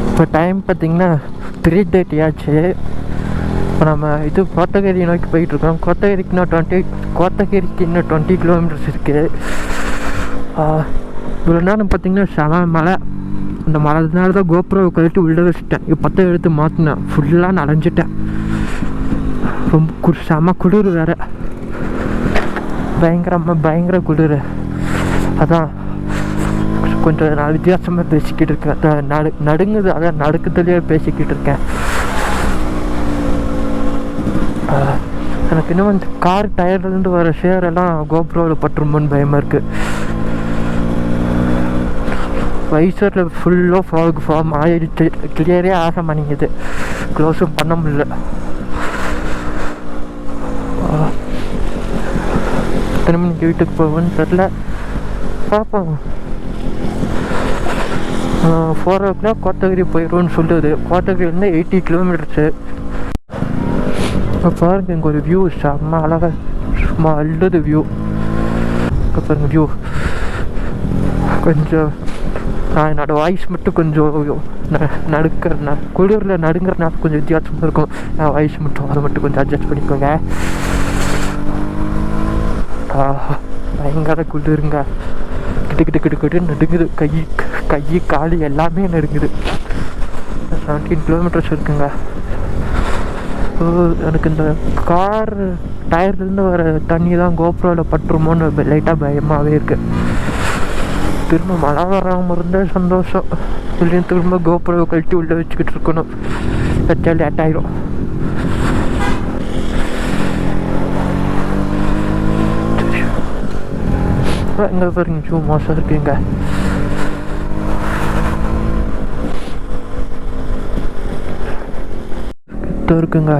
இப்போ டைம் பார்த்திங்கன்னா 3:30 ஆச்சு. இப்போ நம்ம இது கோத்தகிரி நோக்கி போயிட்டுருக்கோம். கோத்தகிரிக்கு இன்னும் 20 கிலோமீட்டர்ஸ் இருக்குது. இவ்வளோ நேரம் பார்த்திங்கன்னா செம மழை. இந்த மழைனால தான் கோப்ரோவை கழிட்டு உள்ளே வச்சுட்டேன். இப்போ எடுத்து மாற்றினேன். ஃபுல்லாக நனைஞ்சிட்டேன். ரொம்ப செம குளிர் வேறு, பயங்கர குளிர். அதான் கொஞ்சம் நான் வித்தியாசமாக பேசிக்கிட்டு இருக்கேன். நடுங்குது, அதான் நடுக்கத்துலேயே பேசிக்கிட்டு இருக்கேன். எனக்கு இன்னும் இந்த கார் டயர்லேருந்து வர ஷேரெல்லாம் கோப்ரோவில் பட்டுருமோன்னு பயமாக இருக்குது. வைசரில் ஃபுல்லாக ஃபாக் ஃபார்ம் ஆகிடுச்சு. கிளியரே ஆக மாட்டேங்குது, க்ளோஸும் பண்ண முடியல. எத்தனை மணிக்கு வீட்டுக்கு போவேன்னு தெரில, பார்ப்போம். 4 o'clock கோத்தகிரி போயிடுவோன்னு சொல்லுது. கோத்தகிரிலேருந்து 80 கிலோமீட்டர்ஸு. இப்போ பாருங்க, இங்கே ஒரு வியூ செம்ம அழகாக, சும்மா அல்லது வியூ. இப்போ பாருங்க வியூ. கொஞ்சம் என்னோடய வாய்ஸ் மட்டும் கொஞ்சம் குளிரில் நடுங்கிறனால கொஞ்சம் வித்தியாசமாக இருக்கும் என் வாய்ஸ் மட்டும். அதை மட்டும் கொஞ்சம் அட்ஜஸ்ட் பண்ணிக்கோங்க. பயங்கர குளிருங்க. கிட்டு நடுங்குது. கை காலு எல்லாமே நடுங்குது. 17 கிலோமீட்டர்ஸ் இருக்குங்க. எனக்கு இந்த கார் டயர்லேருந்து வர தண்ணி தான் கோப்ரோவில் பட்டுருமோன்னு லைட்டாக பயமாகவே இருக்குது. திரும்ப மழை வராமல் இருந்தால் சந்தோஷம். இல்லைன்னு திரும்ப கோப்ரோவை கழட்டி உள்ளே வச்சுக்கிட்டு இருக்கணும். வச்சா லேட் ஆகிடும். எங்கே பாருங்க ஷூ மோசம் இருக்குங்க. கிட்ட இருக்குங்க.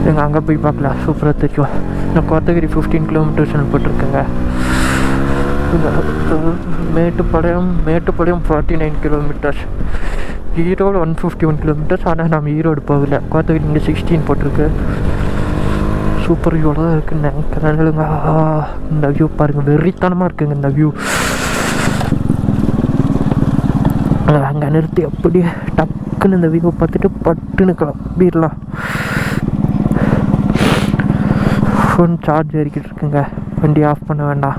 எங்கள் அங்கே போய் பார்க்கலாம், சூப்பராக தெரியும். நான் கோத்தகிரி 15 கிலோமீட்டர்ஸ் போட்டிருக்கேங்க. மேட்டுப்பாளையம் 49 கிலோமீட்டர்ஸ். ஈரோடு 151 கிலோமீட்டர்ஸ். ஆனால் நம்ம ஈரோடு போகல. கோத்தகிரி இங்கே 16 போட்டிருக்கு. சூப்பர் வியூவில் தான் இருக்குன்னு நினைக்கிறேன். இந்த வியூ பாருங்கள், வெறித்தனமாக இருக்குங்க இந்த வியூ. அங்கே நிறுத்தி அப்படியே டக்குன்னு இந்த வியூவை பார்த்துட்டு பட்டுன்னு கிளம்பிடலாம். ஃபோன் சார்ஜ் ஏறிக்கிட்டு இருக்குங்க. வண்டி ஆஃப் பண்ண வேண்டாம்.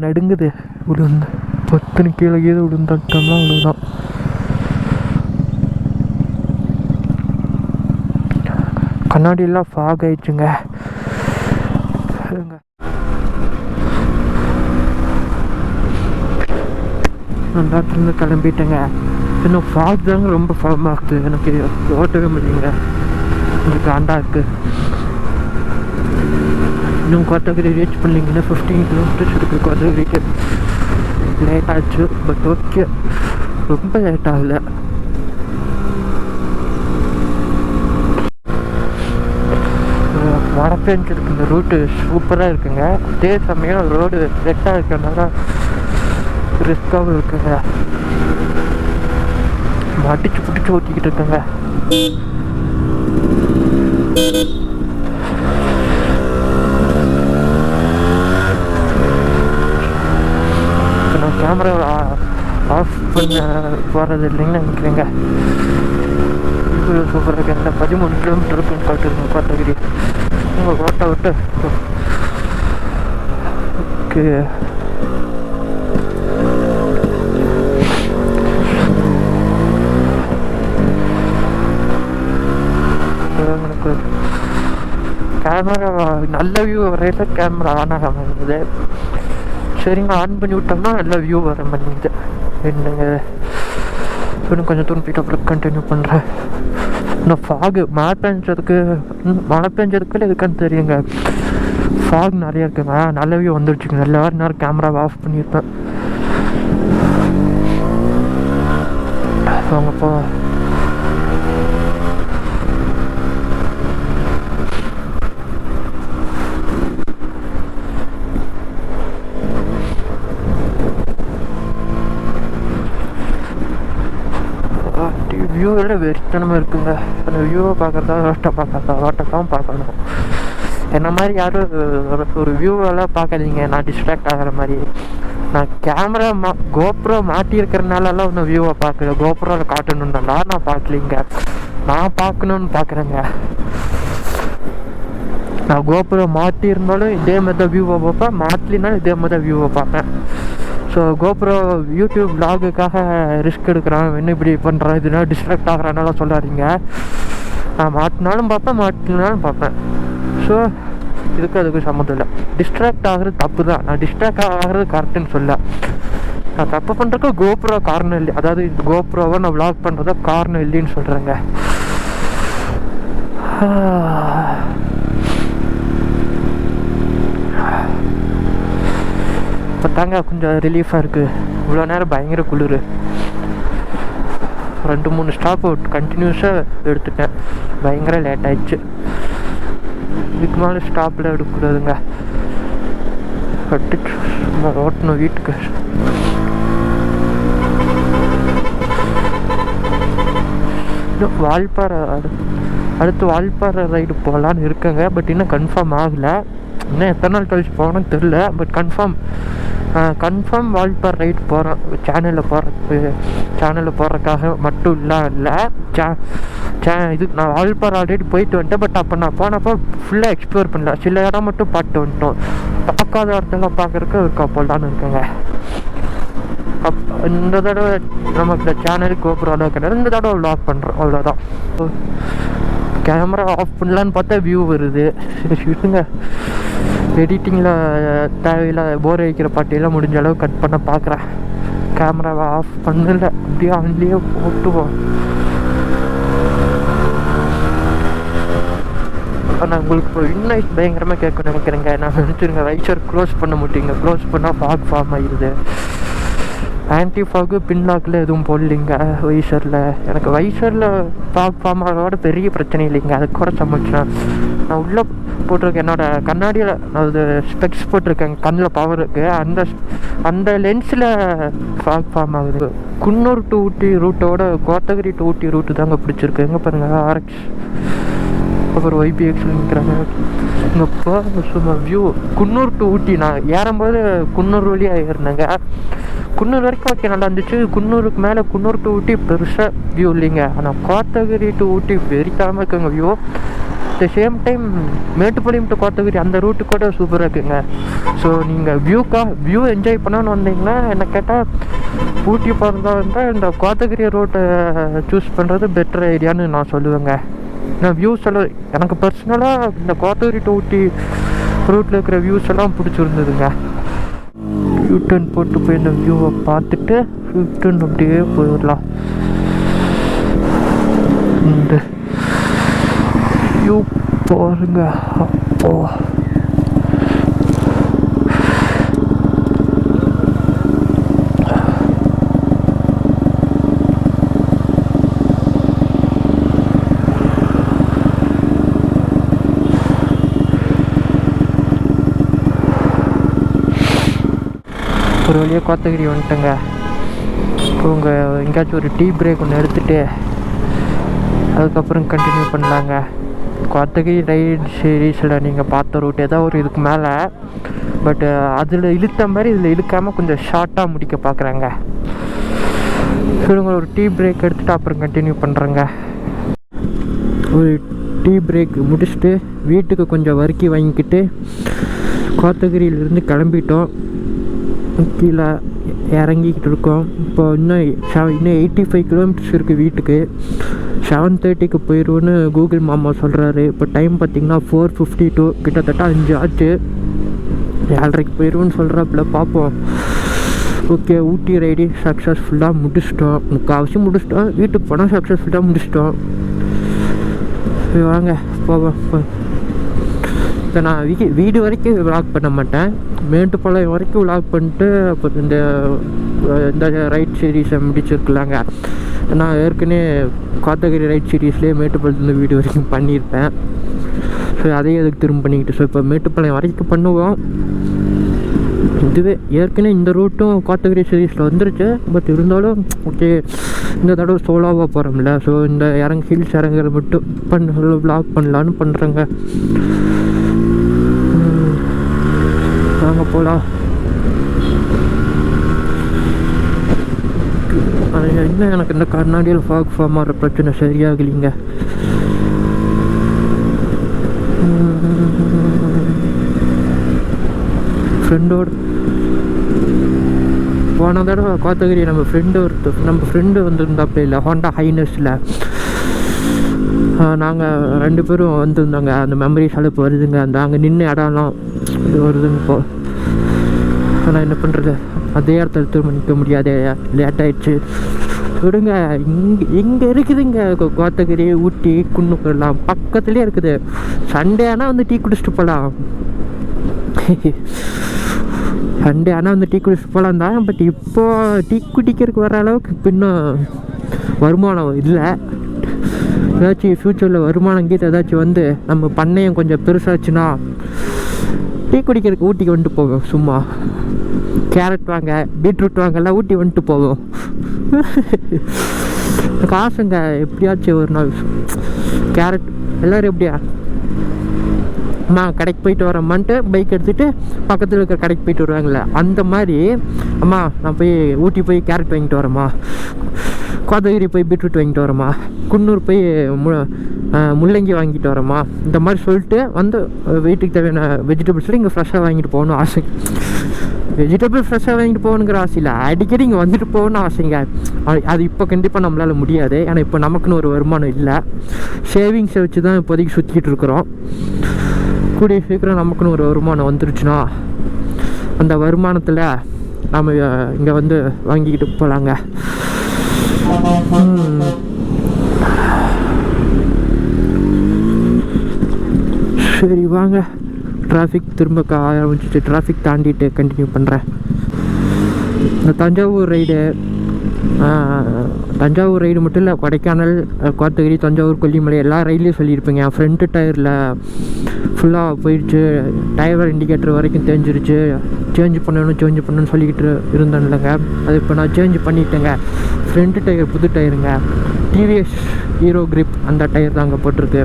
நடுங்குது. விழுந்து பத்துன்னு கீழே விழுந்தோம்னா விழுதான். கண்ணாடியெல்லாம் ஃபாக் ஆயிடுச்சுங்க. நான் டாக்டர்ந்து கிளம்பிட்டேங்க. இன்னும் ஃபாக் தாங்க ரொம்ப ஃபார்ம் ஆகுது. எனக்கு ஓட்டவே முடியுங்க. எனக்கு ஆண்டா இருக்குது. இன்னும் கோத்தகிரி ரீச் பண்ணிங்கன்னா 15 கிலோமீட்டர்ஸ் இருக்குது கோத்தகிரிக்கு. லேட் ஆச்சு, பட் ஓகே, ரொம்ப லேட் ஆகலை. மழை பெஞ்சிருக்கு. இந்த ரூட்டு சூப்பராக இருக்குங்க. அதே சமயம் ரோடு ரெட்டாக இருக்கிறதுனால ரிஸ்காகவும் இருக்குங்க. பிடிச்சி ஊற்றிக்கிட்டு இருக்குங்க. நான் கேமரா ஆஃப் பண்ண போகிறது இல்லைன்னு நினைக்கிறேங்க. சூப்பராக இருக்கு. இந்த 13 கிலோமீட்டர் இருக்குன்னு காட்டுருங்க கோத்தகிரி. உங்கள் கோட்டை விட்டு ஓகே. கேமரா நல்ல வியூ வரையில கேமரா ஆன் ஆக மாட்டேங்குது. சரிங்க, ஆன் பண்ணி விட்டோம்னா நல்ல வியூ வர மாட்டேங்குது. என்னங்க இன்னும் கொஞ்சம் தூரம் போயிட்டு அப்புறம் கண்டினியூ பண்ணுறேன். இன்னும் ஃபாகு மழை பெஞ்சதுக்குள்ள எதுக்கான்னு தெரியுங்க. ஃபாக் நிறையா இருக்குங்க. நல்ல வியூ வந்துடுச்சுங்க. நல்ல நேரம் கேமராவை ஆஃப் பண்ணியிருப்பேன். அவங்க போ வியூவில் வெறித்தனமாக இருக்குங்க. அந்த வியூவை பார்க்குறதா ரோட்டை தான் பார்க்கணும். என்ன மாதிரி யாரும் ஒரு வியூவெல்லாம் பார்க்காதீங்க. நான் டிஸ்ட்ராக்ட் ஆகிற மாதிரி. நான் கேமரா கோப்ரோ மாட்டியிருக்கிறனாலலாம் ஒன்றும் வியூவை பார்க்கல. கோப்ரோவில் காட்டணுன்னாலாம் நான் பார்க்கலிங்க. நான் பார்க்கணுன்னு பார்க்குறேங்க. நான் கோப்ரோ மாட்டியிருந்தாலும் இதே மாதிரி தான் வியூவை பார்ப்பேன், மாட்டலினாலும் இதே மாதிரி தான் வியூவை பார்ப்பேன். ஸோ கோப்ரோ யூடியூப் விலாகுக்காக ரிஸ்க் எடுக்கிறான், என்ன இப்படி பண்ணுறான், இதனால டிஸ்ட்ராக்ட் ஆகிறானால சொல்லாதீங்க. நான் மாட்டினாலும் பார்ப்பேன், மாட்டினாலும் பார்ப்பேன். ஸோ அதுக்கு சம்மந்தம் இல்லை. டிஸ்ட்ராக்ட் ஆகிறது தப்பு தான். நான் டிஸ்ட்ராக்ட் ஆகிறது கரெக்டுன்னு சொல்ல. நான் தப்பு பண்ணுறதுக்கு கோப்ரோ காரணம் இல்லை. அதாவது இந்த கோப்ரோவை நான் விலாக் பண்ணுறதா காரணம் இல்லைன்னு சொல்கிறேங்க. இப்போ தாங்க கொஞ்சம் ரிலீஃபாக இருக்குது. இவ்வளோ நேரம் பயங்கர குளிர். 2-3 ஸ்டாப் கண்டினியூஸாக எடுத்துட்டேன். பயங்கர லேட் ஆயிடுச்சு. இதுக்கு மேலே ஸ்டாப்பில் எடுக்கக்கூடாதுங்க. கட்டிட்டு ஓட்டணும் வீட்டுக்கு. வால்பாறை அடுத்து வால்பாறை ரைடு போகலான்னு இருக்கேங்க. பட் இன்னும் கன்ஃபார்ம் ஆகலை. இன்னும் எத்தனை நாள் கழிச்சு போகணும்னு தெரில. பட் கன்ஃபார்ம் வால்பாறை ரைடு போகிறேன். சேனலில் போடுறதுக்காக மட்டும் இல்லை. இது நான் வால்பாறை ஆல்ரெடி போயிட்டு வந்துட்டேன். பட் அப்போ நான் போனப்போ ஃபுல்லாக எக்ஸ்ப்ளோர் பண்ணல. சில இடம் மட்டும் பார்த்து வந்துட்டோம். பார்க்காத இடத்தெல்லாம் பார்க்குறக்கு இருக்கா போடலான்னு இருக்கேங்க. இந்த தடவை நமக்கு இந்த சேனலுக்கு கோபுரம் கிடையாது. இந்த தடவை விளாக் பண்ணுறோம், அவ்வளோதான். கேமரா ஆஃப் பண்ணலான்னு பார்த்தா வியூ வருது. விட்டுங்க. எடிட்டிங்கில் தேவையில்லை போர் வைக்கிற பாட்டியெல்லாம் முடிஞ்ச அளவு கட் பண்ண பார்க்குறேன். கேமராவை ஆஃப் பண்ணல, அப்படியே ஆன்லேயே போட்டுவோம். நான் உங்களுக்கு இப்போ இன்னும் பயங்கரமாக கேட்க நினைக்கிறேங்க. நான் நினச்சிருங்க வைசர் க்ளோஸ் பண்ண மாட்டீங்க. க்ளோஸ் பண்ணால் ஃபாக் ஃபார்ம் ஆகிடுது. ஆன்டி ஃபாகு பின்லாக்கில் எதுவும் போடலிங்க வைசரில். எனக்கு வைசரில் ஃபாக் ஃபார்ம் ஆகிறதோட பெரிய பிரச்சனை இல்லைங்க. அதுக்கு கூட சமைச்சேன். நான் உள்ளே போட்டிருக்கேன். என்னோடய கண்ணாடியில் நான் அது ஸ்பெக்ஸ் போட்டிருக்கேன். கண்ணில் பவருக்கு அந்த லென்ஸில் ஃபாக் ஃபார்ம் ஆகுது. குன்னூர் டு ஊட்டி ரூட்டோட கோத்தகிரி டு ஊட்டி ரூட்டு தாங்க பிடிச்சிருக்கு. எங்கே பாருங்கள், RX அப்புறம் YPXல் நிற்கிறாங்க. இங்கே சும்மா வியூ குன்னூர் டு ஊட்டி. நான் ஏறும்போது குன்னூர் வழியாக ஏறினேங்க. குன்னூர் வரைக்கும் ஓகே, நல்லா இருந்துச்சு. குன்னூருக்கு மேலே குன்னூர் டு ஊட்டி பெருசாக வியூ இல்லைங்க. ஆனால் கோத்தகிரி டு ஊட்டி வெறிக்காமல் இருக்குங்க view. At the same time Mettupalayam to Kotagiri அந்த ரூட்டு கூட சூப்பராக இருக்குங்க. ஸோ நீங்கள் வியூ என்ஜாய் பண்ணணும்னு வந்தீங்கன்னா என்ன கேட்டால் ஊட்டி போகிறதா இருந்தால் இந்த கோத்தகிரி ரூட்டை சூஸ் பண்ணுறது பெட்டர் ஐடியான்னு நான் சொல்லுவேங்க. நான் வியூஸ் எல்லாம் எனக்கு பர்சனலாக இந்த கோத்தகிரி டு ஊட்டி ரூட்டில் இருக்கிற வியூஸ் எல்லாம் பிடிச்சிருந்ததுங்க. யூட்டர்ன் போட்டு போய் இந்த வியூவை பார்த்துட்டு யூட்டர்ன் அப்படியே போயிடலாம். இந்த வியூ பாருங்க. அப்போ ஒரு வழியாக கோத்தகிரி வந்துட்டேங்க. இப்போ உங்கள் எங்கேயாச்சும் ஒரு டீ பிரேக் ஒன்று எடுத்துகிட்டு அதுக்கப்புறம் கண்டினியூ பண்ணலாங்க. கோத்தகிரி ரைட் சீரீஸில் நீங்கள் பார்த்த ரூட் ஏதாவது ஒரு இதுக்கு மேலே, பட் அதில் இழுத்த மாதிரி இதில் இழுக்காமல் கொஞ்சம் ஷார்ட்டாக முடிக்க பார்க்குறாங்க. சொல்லுங்க, ஒரு டீ பிரேக் எடுத்துகிட்டு அப்புறம் கண்டினியூ பண்ணுறேங்க. ஒரு டீ பிரேக் முடிச்சுட்டு வீட்டுக்கு கொஞ்சம் வறுக்கி வாங்கிக்கிட்டு கோத்தகிரியிலேருந்து கிளம்பிட்டோம். கீழே இறங்கிக்கிட்டு இருக்கோம். இப்போ இன்னும் 85 கிலோமீட்டர்ஸ் இருக்குது வீட்டுக்கு. 7:30க்கு போயிடுவோன்னு கூகுள் மாமா சொல்கிறாரு. இப்போ டைம் பார்த்திங்கன்னா 4:52, கிட்டத்தட்ட 5 ஆச்சு. 7:30க்கு போயிடுவோன்னு சொல்கிறாப்புல. பார்ப்போம். ஓகே, ஊட்டி ரைடு சக்ஸஸ்ஃபுல்லாக முடிச்சிட்டோம். முக்கால்வாசி முடிச்சிட்டோம். வீட்டுக்கு போனால் சக்ஸஸ்ஃபுல்லாக முடிச்சிட்டோம். வாங்க போவோம். இப்போ நான் வீடு வரைக்கும் விளாக் பண்ண மாட்டேன். மேட்டுப்பாளையம் வரைக்கும் விளாக் பண்ணிட்டு அப்புறம் இந்த ரைட் சீரீஸை முடிச்சிருக்கலாங்க. நான் ஏற்கனவே கோத்தகிரி ரைட் சீரீஸ்லேயே மேட்டுப்பாளையத்துலேருந்து வீடு வரைக்கும் பண்ணியிருப்பேன். ஸோ அதையும் அதுக்கு திரும்ப பண்ணிக்கிட்டு ஸோ இப்போ மேட்டுப்பாளையம் வரைக்கும் பண்ணுவோம். இதுவே ஏற்கனவே இந்த ரூட்டும் கோத்தகிரி சீரீஸில் வந்துருச்சு. பட் இருந்தாலும் ஓகே, இந்த தடவை சோலாவாக போகிறோம்ல. ஸோ இந்த ஹில்ஸ் இறங்குறது மட்டும் விளாக் பண்ணலான்னு பண்ணுறேங்க. போகலாம். இன்னும் எனக்கு இந்த கர்நாடியில் ஃபாக் ஃபார்ம் ஆகிற பிரச்சனை சரியாகலிங்க. ஃப்ரெண்டோடு போன தடவை கோத்தகிரி நம்ம ஃப்ரெண்டு வந்துருந்தாப்பே இல்லை, ஹோண்டா ஹைனஸில் நாங்கள் 2 பேரும் வந்துருந்தோங்க. அந்த மெமரிஸ் எல்லாம் இப்போ வருதுங்க. அந்த அங்கே நின்று இடம்லாம் இது வருதுங்க இப்போ. ஆனால் என்ன பண்ணுறது, அதே இடத்துல திரும்ப நிற்க முடியாதே, லேட் ஆகிடுச்சு. விடுங்க, இங்கே இருக்குதுங்க கோத்தகிரி, ஊட்டி, குன்னூர்லாம் பக்கத்துலேயே இருக்குது. சண்டே ஆனால் வந்து டீ குடிச்சிட்டு போகலாம். சண்டே ஆனால் வந்து டீ குடிச்சிட்டு போகலாம் தான். பட் இப்போது டீ குடிக்கிறதுக்கு வர அளவுக்கு இப்போ இன்னும் வருமானம் இல்லை. ஏதாச்சும் ஃப்யூச்சரில் வருமானம் கீது ஏதாச்சும் வந்து நம்ம பண்ணையும் கொஞ்சம் பெருசாச்சுன்னா டீ குடிக்கிறதுக்கு ஊட்டிக்கு வந்துட்டு போவோம். சும்மா கேரட் வாங்க, பீட்ரூட் வாங்கலாம் ஊட்டி வந்துட்டு போவோம். எனக்கு ஆசைங்க எப்படியாச்சும் ஒரு நாள் கேரட் எல்லோரும் எப்படியா அம்மா கடைக்கு போயிட்டு வரம்மான்ட்டு பைக் எடுத்துகிட்டு பக்கத்தில் இருக்கிற கடைக்கு போயிட்டு வருவாங்களே, அந்த மாதிரி அம்மா நான் போய் ஊட்டி போய் கேரட் வாங்கிட்டு வரேம்மா, கோத்தகிரி போய் பீட்ரூட் வாங்கிட்டு வரேம்மா, குன்னூர் போய் முள்ளங்கி வாங்கிட்டு வரேம்மா, இந்த மாதிரி சொல்லிட்டு வந்து வீட்டுக்கு தேவையான வெஜிடபிள்ஸ்லாம் இங்கே ஃப்ரெஷ்ஷாக வாங்கிட்டு போகணும் ஆசை. வெஜிடபிள் ஃப்ரெஷ்ஷாக வாங்கிட்டு போகணுங்கிற ஆசை இல்லை, அடிக்கடி இங்கே வந்துட்டு போகணும்னு ஆசைங்க. அது இப்போ கண்டிப்பாக நம்மளால் முடியாது. ஏன்னா இப்போ நமக்குன்னு ஒரு வருமானம் இல்லை. சேவிங்ஸை வச்சு தான் இப்போதைக்கு சுற்றிக்கிட்டு இருக்கிறோம். கூடிய சீக்கிரம் நமக்குன்னு ஒரு வருமானம் வந்துருச்சுன்னா அந்த வருமானத்தில் நம்ம இங்கே வந்து வாங்கிக்கிட்டு போகலாங்க. சரி வாங்க, டிராஃபிக் திரும்ப ஆரம்பிச்சிட்டு டிராஃபிக் தாண்டிட்டு கண்டினியூ பண்ணுறேன். இந்த தஞ்சாவூர் ரைடு மட்டும் இல்லை, கொடைக்கானல், கோத்தகிரி, தஞ்சாவூர், கொல்லிமலை எல்லா ரைட்லேயும் சொல்லியிருப்பேங்க. என் ஃப்ரண்ட்டு டயரில் ஃபுல்லாக போயிடுச்சு, டயர் இண்டிகேட்டர் வரைக்கும் தேஞ்சிருச்சு, சேஞ்ச் பண்ணணும்னு சொல்லிக்கிட்டு இருந்தேன் இல்லைங்க. அது இப்போ நான் சேஞ்ச் பண்ணிட்டேங்க. ஃப்ரண்ட்டு டயர் புது டயருங்க, டிவிஎஸ் ஹீரோ கிரிப் அந்த டயர் தாங்க போட்டிருக்கு.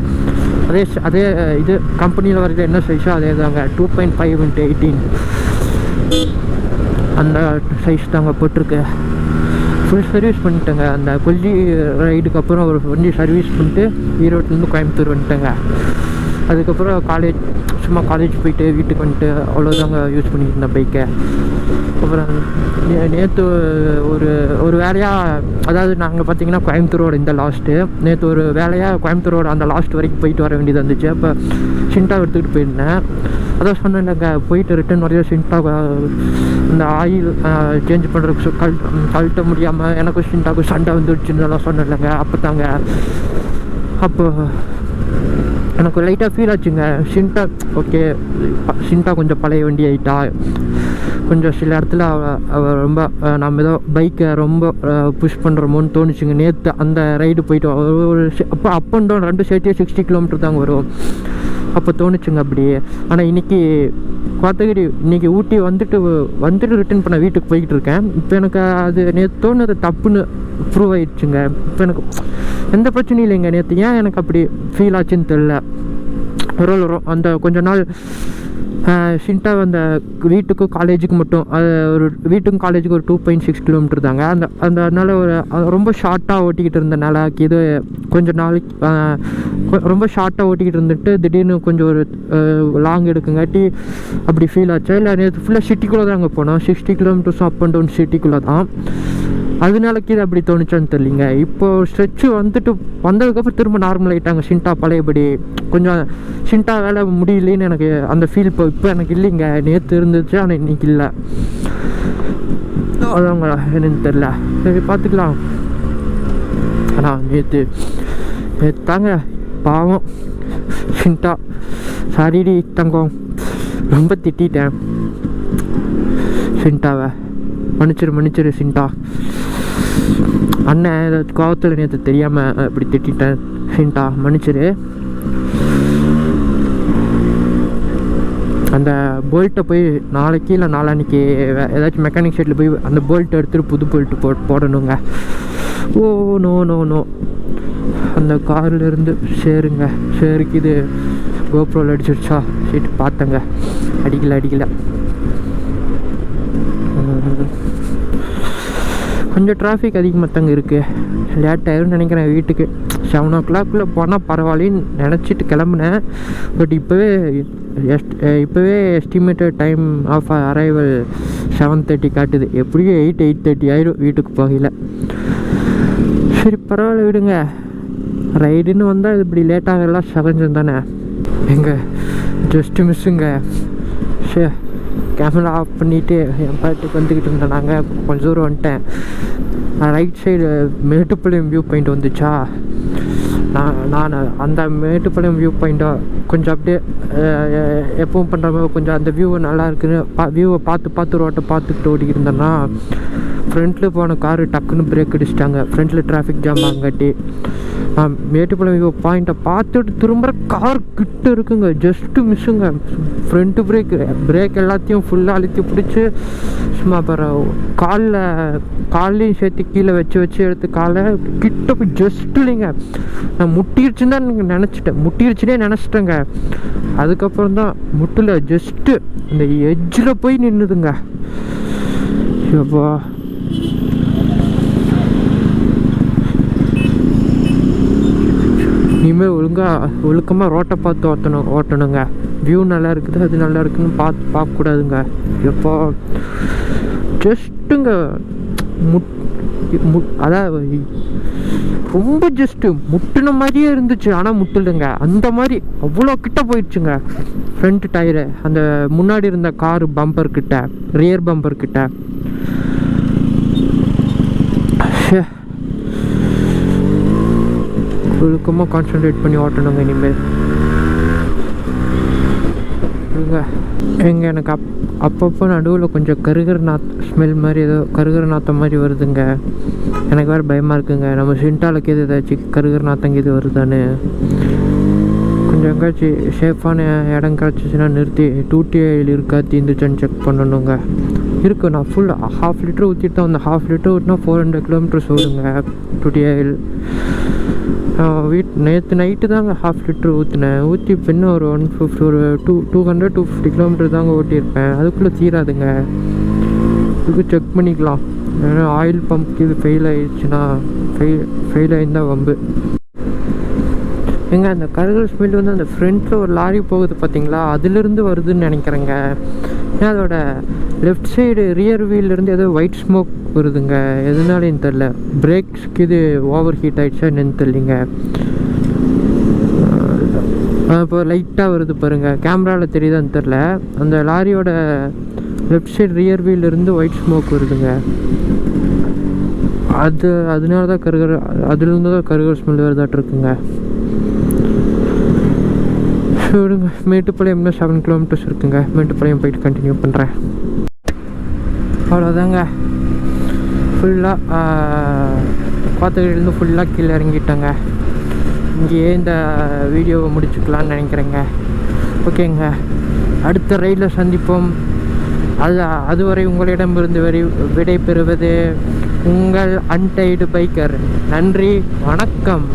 அதே இது கம்பெனியில் வரைக்கும் என்ன சைஸோ அதே தாங்க, 2.5x18 அந்த சைஸ் தாங்க போட்டிருக்கு. ஃபுல் சர்வீஸ் பண்ணிட்டேங்க. அந்த கொல்லி ரைடுக்கு அப்புறம் ஒரு வண்டி சர்வீஸ் பண்ணிட்டு ஈரோட்லேருந்து கோயம்புத்தூர் வந்துட்டேங்க. அதுக்கப்புறம் சும்மா காலேஜ் போயிட்டு வீட்டுக்கு வந்துட்டு அவ்வளோதாங்க யூஸ் பண்ணிட்டு இருந்தேன் பைக்கை. அப்புறம் நேற்று ஒரு வேலையாக, அதாவது நாங்கள் பார்த்தீங்கன்னா கோயம்புத்தூரோட இந்த லாஸ்ட்டு, நேற்று ஒரு வேலையாக கோயம்புத்தூரோட அந்த லாஸ்ட் வரைக்கும் போயிட்டு வர வேண்டியது இருந்துச்சு. அப்போ சிண்டா எடுத்துக்கிட்டு போயிருந்தேன். அதான் சொன்னேன்லங்க, போயிட்டு ரிட்டன் வரையா சிண்டா இந்த ஆயில் சேஞ்ச் பண்ணுறதுக்கு கழட்ட முடியாமல் எனக்கும் சிண்டாவுக்கும் சண்டை வந்துடுச்சுன்னு சொன்னேன் இல்லைங்க. அப்போ எனக்கு லைட்டாக ஃபீல் ஆச்சுங்க. சிண்டா கொஞ்சம் பழைய வண்டி ஆகிட்டா, கொஞ்சம் சில இடத்துல அவள் ரொம்ப நம்ம ஏதோ பைக்கை ரொம்ப புஷ் பண்ணுறோமோன்னு தோணுச்சுங்க. நேற்று அந்த ரைடு போயிட்டு அப்போ அப் அண்ட் டவுன் 2 சேர்த்தே 60 கிலோமீட்டர் தாங்க வரும். அப்போ தோணுச்சுங்க அப்படி. ஆனால் இன்றைக்கி கோத்தகிரி, இன்றைக்கி ஊட்டி வந்துட்டு ரிட்டர்ன் பண்ண வீட்டுக்கு போய்கிட்டு இருக்கேன். இப்போ எனக்கு அது நேற்று தோணுது தப்புன்னு ப்ரூவ் ஆகிடுச்சுங்க. இப்போ எனக்கு எந்த பிரச்சனையும் இல்லைங்க. நேற்று ஏன் எனக்கு அப்படி ஃபீல் ஆச்சுன்னு தெரில. அந்த கொஞ்ச நாள் சிண்டா அந்த வீட்டுக்கும் காலேஜுக்கு மட்டும், அது வீட்டுக்கும் காலேஜுக்கு ஒரு 2.6 கிலோமீட்டர் தாங்க. அதனால ரொம்ப ஷார்ட்டாக ஓட்டிக்கிட்டு இருந்தனால இது கொஞ்சம் நாளைக்கு ரொம்ப ஷார்ட்டாக ஓட்டிக்கிட்டு இருந்துட்டு திடீர்னு கொஞ்சம் ஒரு லாங் எடுக்குங்காட்டி அப்படி ஃபீல் ஆச்சா. இல்லை நேற்று ஃபுல்லாக சிட்டிக்குள்ளே தாங்க போனோம். 60 கிலோமீட்டர்ஸும் அப் அண்ட் டவுன் சிட்டிக்குள்ளே தான். அதனால கீழே அப்படி தோணுச்சான்னு தெரியலிங்க. இப்போது ஸ்ட்ரெச்சு வந்ததுக்கப்புறம் திரும்ப நார்மல் ஆகிட்டாங்க. சிண்டா பழையபடி கொஞ்சம் சிண்டா வேலை முடியலன்னு எனக்கு அந்த ஃபீல் இப்போ எனக்கு இல்லைங்க. நேற்று இருந்துச்சு, ஆனால் இன்றைக்கி இல்லை. அதாங்க என்னன்னு தெரில. சரி பார்த்துக்கலாம். ஆனால் நேற்று தாங்க பாவம் சிண்டா, சாரிடி தங்கம், ரொம்ப திட்டேன் சிண்டாவை. மன்னிச்சிரு சிண்டா அண்ணன், ஏதாச்சும் கோவத்தில் நேற்று தெரியாமல் இப்படி திட்டேன் சிண்டா, மன்னிச்சிரு. அந்த போல்ட்டை போய் நாளைக்கு இல்லை நாளான்னைக்கு ஏதாச்சும் மெக்கானிக் ஷெட்டில் போய் அந்த போல்ட்டை எடுத்துகிட்டு புது போல்ட்டு போடணுங்க. ஓ நோ அந்த கார்லேருந்து சேருக்கு இது கோப்ரோவில் அடிச்சிருச்சா சீட்டு பார்த்தங்க. அடிக்கல கொஞ்சம் டிராஃபிக் அதிகமாக தாங்க இருக்குது. லேட் ஆயிரும்னு நினைக்கிறேன் வீட்டுக்கு. 7 o'clock போனால் பரவாயில்லன்னு நினச்சிட்டு கிளம்புனேன். பட் இப்போவே எஸ்டிமேட்டட் டைம் ஆஃப் அரைவல் 7:30 காட்டுது. எப்படியும் 8:30 ஆயிடும் வீட்டுக்கு போகல. சரி பரவாயில்ல விடுங்க. ரைடுன்னு வந்தால் இப்படி லேட்டாக எல்லாம் சகஜம் தானே. எங்க ஜஸ்ட்டு மிஸ்ஸுங்க. சரி கேமரா ஆஃப் பண்ணிவிட்டு என் பாட்டுக்கு வந்துக்கிட்டு இருந்தேன். நாங்கள் கொஞ்சம் தூரம் வந்துட்டேன். Right side Mettupalayam view point வந்துச்சா. நான் அந்த மேட்டுப்பாளையம் வியூ பாயிண்ட்டை கொஞ்சம் அப்படியே எப்பவும் பண்ணுற மாதிரி கொஞ்சம் அந்த வியூவை நல்லா இருக்குன்னு வியூவை பார்த்து ரோட்டை பார்த்துக்கிட்டு ஓடிக்கிட்டு இருந்தேன்னா ஃப்ரண்ட்டில் போன காரு டக்குன்னு பிரேக் அடிச்சிட்டாங்க. ஃப்ரண்ட்டில் டிராஃபிக் ஜாம் ஆகாட்டி மேட்டுப்பாளையம் வியூ பாயிண்ட்டை பார்த்துட்டு திரும்ப கார் கிட்ட இருக்குங்க. ஜஸ்ட்டு மிஸ்ஸுங்க. ஃப்ரண்ட்டு பிரேக் எல்லாத்தையும் ஃபுல்லாக அழுத்தி பிடிச்சி சும்மா கால்லையும் சேர்த்து கீழே வச்சு எடுத்து காலை கிட்ட போய் ஜஸ்ட்டு இல்லைங்க. நான் முட்டிருச்சுன்னு தான் முட்டிருச்சுனே நினச்சிட்டேங்க. அதுக்கப்புறம் தான் முட்டில் ஜஸ்ட்டு இந்த எட்ஜில் போய் நின்றுதுங்க. எப்பா இனிமேல் ஒழுக்கமாக ரோட்டை பார்த்து ஓட்டணுங்க. வியூ நல்லா இருக்குது, அது நல்லா இருக்குன்னு பார்க்கக்கூடாதுங்க. எப்போ ஜஸ்ட்டுங்க அதாவது ரொம்ப ஜஸ்ட்டு முட்டின மாதிரியே இருந்துச்சு. ஆனால் முட்டுலுங்க அந்த மாதிரி அவ்வளோ கிட்ட போயிடுச்சுங்க. ஃப்ரண்ட் டயரு அந்த முன்னாடி இருந்த காரு பம்பர் கிட்ட, ரியர் பம்பர் கிட்ட. ஒழுக்கமாக கான்சன்ட்ரேட் பண்ணி ஓட்டணுங்க இனிமேல். எனக்கு அப்பப்போ நடுவில் கொஞ்சம் கருகர் ஸ்மெல் மாதிரி ஏதோ கருகர் நாத்தம் மாதிரி வருதுங்க. எனக்கு வேறு பயமாக இருக்குங்க. நம்ம சிண்டாலுக்கு எது ஏதாச்சும் கருகர் நாத்தங்க இது வருதான்னு கொஞ்சம் எங்காச்சும் சேஃபான இடம் கிடச்சிச்சின்னா நிறுத்தி டூட்டி ஆயில் இருக்கா தீந்துச்சான்னு செக் பண்ணணுங்க. இருக்குது. நான் ஃபுல் 1/2 லிட்டர் ஊற்றிட்டு தான். அந்த 1/2 லிட்டர் ஊற்றினா 400 kilometers ஓடுங்க டூட்டி ஆயில். நேற்று நைட்டு தாங்க 1/2 லிட்டர் ஊற்றி பின்ன ஒரு 200-250 kilometers தாங்க ஓட்டியிருப்பேன். அதுக்குள்ளே தீராதுங்க. இதுக்கு செக் பண்ணிக்கலாம். ஏன்னா ஆயில் பம்ப்க்கு இது ஃபெயில் ஆகிடுச்சுன்னா ஃபெயில் ஆகிருந்தால் வம்பு. ஏங்க அந்த கருகல் ஸ்மெல் வந்து அந்த ஃப்ரண்ட்டில் ஒரு லாரி போகுது பார்த்தீங்களா, அதுலேருந்து வருதுன்னு நினைக்கிறேங்க. ஏன்னா அதோட லெஃப்ட் சைடு ரியர் வீல்லேருந்து ஏதோ ஒயிட் ஸ்மோக் வருதுங்க. எதுனாலேன்னு தெரில. பிரேக்ஸ்க்கு இது ஓவர் ஹீட் ஆகிடுச்சா என்னன்னு தெரியலிங்க. இப்போ லைட்டாக வருது பாருங்கள். கேமராவில் தெரியுதான்னு தெரில. அந்த லாரியோட லெஃப்ட் சைடு ரியர் வீல்லேருந்து ஒயிட் ஸ்மோக் வருதுங்க. அதனால தான் அதுலேருந்து தான் கருகல் ஸ்மெல் வருதாட்டிருக்குங்க. விடுங்க. மேட்டுப்பாளையம்னா 7 kilometers இருக்குங்க. மேட்டுப்பாளையம் போயிட்டு கண்டினியூ பண்ணுறேன். அவ்வளோதாங்க. ஃபுல்லாக கோத்தகிரிலேருந்து ஃபுல்லாக கீழே இறங்கிட்டேங்க. இங்கேயே இந்த வீடியோவை முடிச்சுக்கலான்னு நினைக்கிறேங்க. ஓகேங்க, அடுத்த ரைடில் சந்திப்போம். அதுவரை உங்களிடமிருந்து விடை பெறுவது உங்கள் அன்டைடு பைக்கர். நன்றி, வணக்கம்.